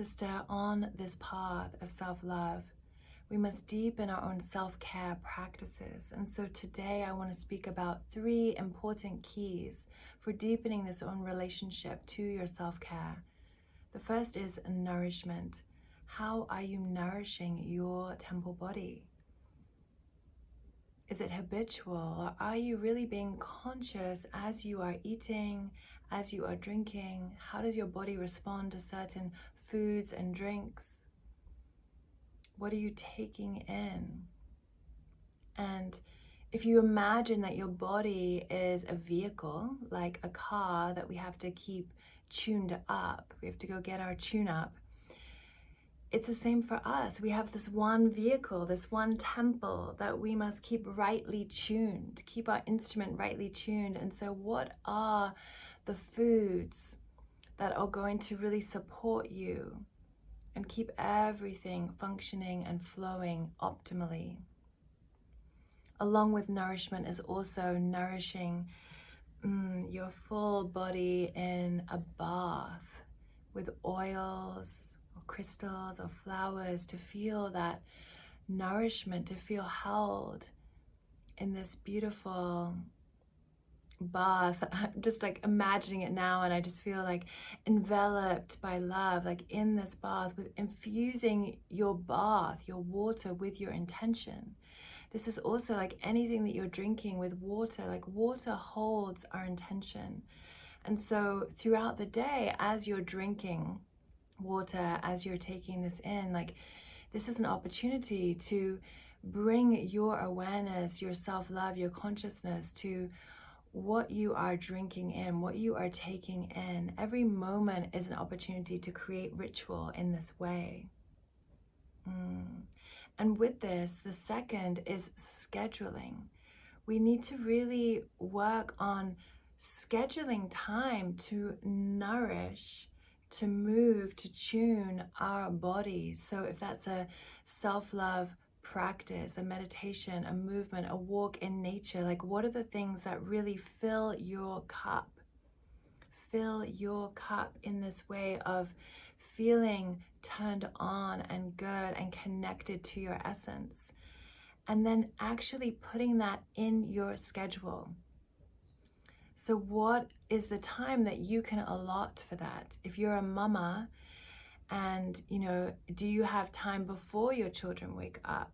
sister, on this path of self-love, we must deepen our own self-care practices. And so today I want to speak about 3 important keys for deepening this own relationship to your self-care. The first is nourishment. How are you nourishing your temple body? Is it habitual, or are you really being conscious as you are eating, as you are drinking? How does your body respond to certain foods and drinks? What are you taking in? And if you imagine that your body is a vehicle, like a car that we have to keep tuned up, we have to go get our tune up, it's the same for us. We have this one vehicle, this one temple that we must keep rightly tuned, keep our instrument rightly tuned. And so what are the foods that are going to really support you and keep everything functioning and flowing optimally? Along with nourishment is also nourishing your full body in a bath with oils or crystals or flowers, to feel that nourishment, to feel held in this beautiful bath. I'm just like imagining it now, and I just feel like enveloped by love, like in this bath, with infusing your bath, your water, with your intention. This is also like anything that you're drinking with water, like water holds our intention. And so throughout the day, as you're drinking water, as you're taking this in, like this is an opportunity to bring your awareness, your self-love, your consciousness to what you are drinking in, what you are taking in. Every moment is an opportunity to create ritual in this way. And with this, the second is scheduling. We need to really work on scheduling time to nourish, to move, to tune our bodies. So if that's a self-love practice, a meditation, a movement, a walk in nature, like what are the things that really fill your cup? Fill your cup in this way of feeling turned on and good and connected to your essence. And then actually putting that in your schedule. So what is the time that you can allot for that? If you're a mama and, do you have time before your children wake up?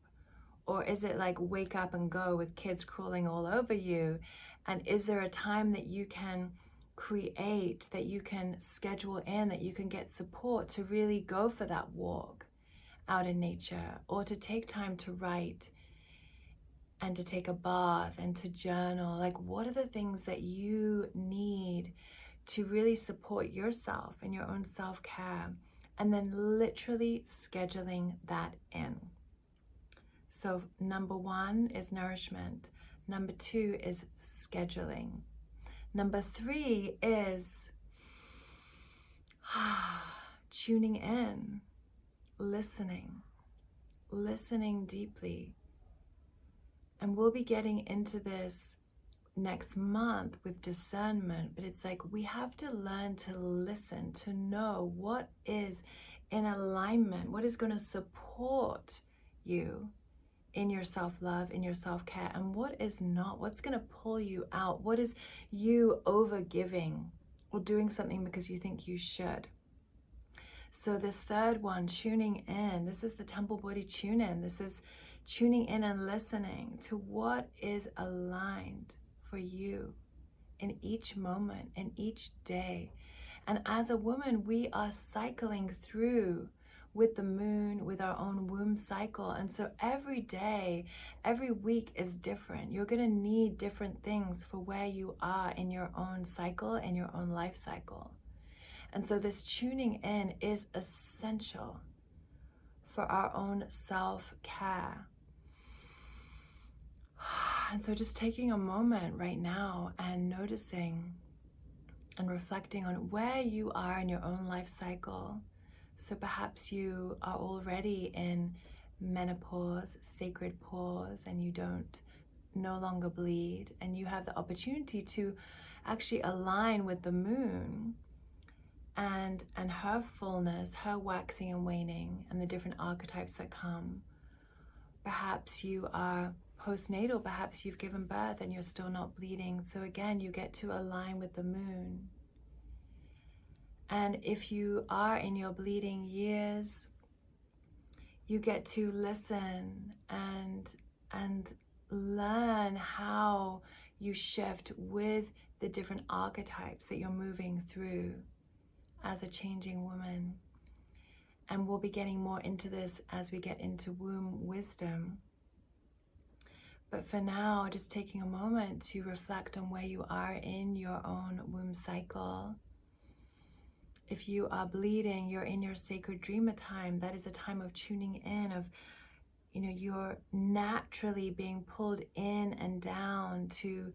Or is it like wake up and go with kids crawling all over you? And is there a time that you can create, that you can schedule in, that you can get support to really go for that walk out in nature, or to take time to write and to take a bath and to journal? Like, what are the things that you need to really support yourself and your own self-care? And then literally scheduling that in. So number 1 is nourishment. Number 2 is scheduling. Number 3 is tuning in, listening deeply. And we'll be getting into this next month with discernment, but it's like we have to learn to listen, to know what is in alignment, what is going to support you in your self-love, in your self-care, and what is not, what's going to pull you out, what is you over-giving or doing something because you think you should. So this third one, tuning in, this is the temple body tune-in. This is tuning in and listening to what is aligned for you in each moment, in each day. And as a woman, we are cycling through with the moon, with our own womb cycle. And so every day, every week is different. You're going to need different things for where you are in your own cycle and your own life cycle. And so this tuning in is essential for our own self-care. And so just taking a moment right now and noticing and reflecting on where you are in your own life cycle. So perhaps you are already in menopause, sacred pause, and you no longer bleed, and you have the opportunity to actually align with the moon and her fullness, her waxing and waning, and the different archetypes that come. Perhaps you are postnatal, perhaps you've given birth and you're still not bleeding. So again, you get to align with the moon. And if you are in your bleeding years, you get to listen and learn how you shift with the different archetypes that you're moving through as a changing woman. And we'll be getting more into this as we get into womb wisdom. But for now, just taking a moment to reflect on where you are in your own womb cycle. If you are bleeding, you're in your sacred dreamer time. That is a time of tuning in, of, you're naturally being pulled in and down to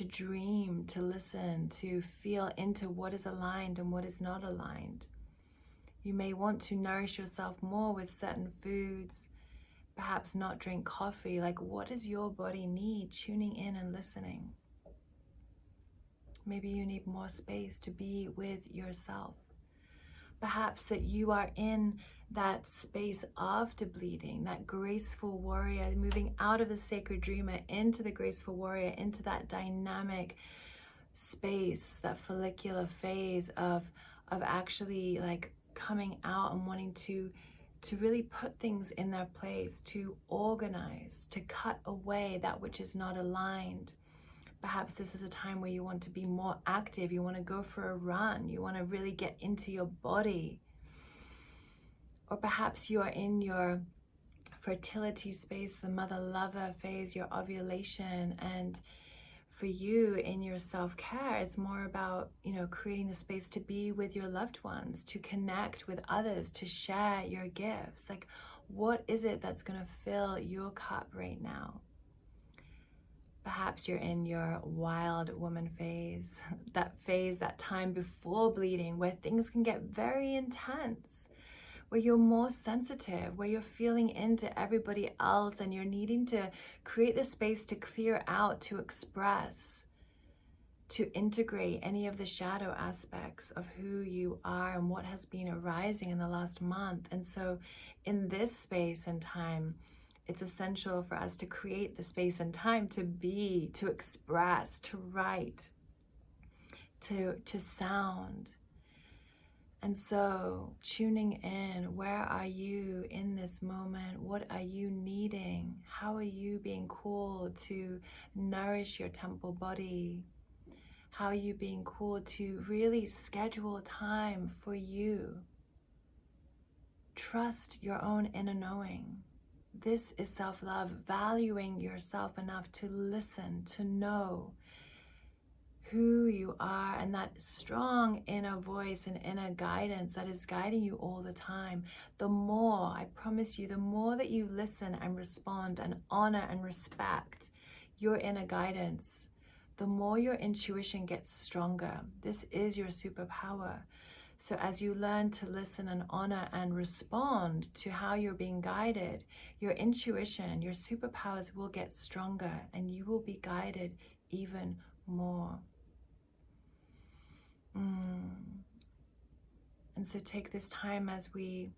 dream, to listen, to feel into what is aligned and what is not aligned. You may want to nourish yourself more with certain foods, perhaps not drink coffee. Like, what does your body need? Tuning in and listening. Maybe you need more space to be with yourself. Perhaps that you are in that space after bleeding, that graceful warrior, moving out of the sacred dreamer into the graceful warrior, into that dynamic space, that follicular phase of actually like coming out and wanting to really put things in their place, to organize, to cut away that which is not aligned. Perhaps this is a time where you want to be more active, you want to go for a run, you want to really get into your body. Or perhaps you are in your fertility space, the mother lover phase, your ovulation, and for you in your self-care, it's more about, creating the space to be with your loved ones, to connect with others, to share your gifts. Like, what is it that's going to fill your cup right now? Perhaps you're in your wild woman phase, that time before bleeding, where things can get very intense, where you're more sensitive, where you're feeling into everybody else and you're needing to create the space to clear out, to express, to integrate any of the shadow aspects of who you are and what has been arising in the last month. And so in this space and time, it's essential for us to create the space and time to be, to express, to write, to sound. And so tuning in, where are you in this moment? What are you needing? How are you being called to nourish your temple body? How are you being called to really schedule time for you? Trust your own inner knowing. This is self-love, valuing yourself enough to listen, to know who you are, and that strong inner voice and inner guidance that is guiding you all the time. The more, I promise you, the more that you listen and respond and honor and respect your inner guidance, the more your intuition gets stronger. This is your superpower. So as you learn to listen and honor and respond to how you're being guided, your intuition, your superpowers will get stronger and you will be guided even more. And so take this time as we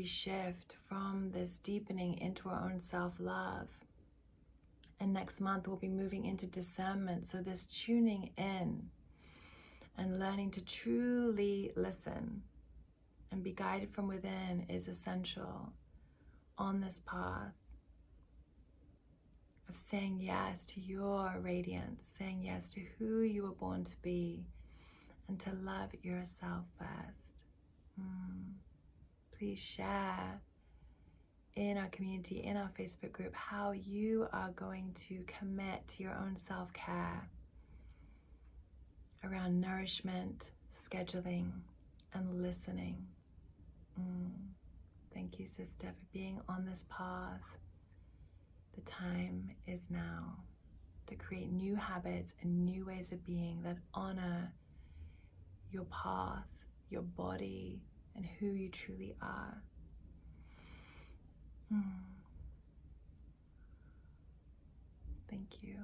shift from this deepening into our own self-love. And next month we'll be moving into discernment. So this tuning in and learning to truly listen and be guided from within is essential on this path of saying yes to your radiance, saying yes to who you were born to be, and to love yourself first. Please share in our community, in our Facebook group, how you are going to commit to your own self-care around nourishment, scheduling, and listening. Thank you, sister, for being on this path. The time is now to create new habits and new ways of being that honor your path, your body, and who you truly are. Thank you.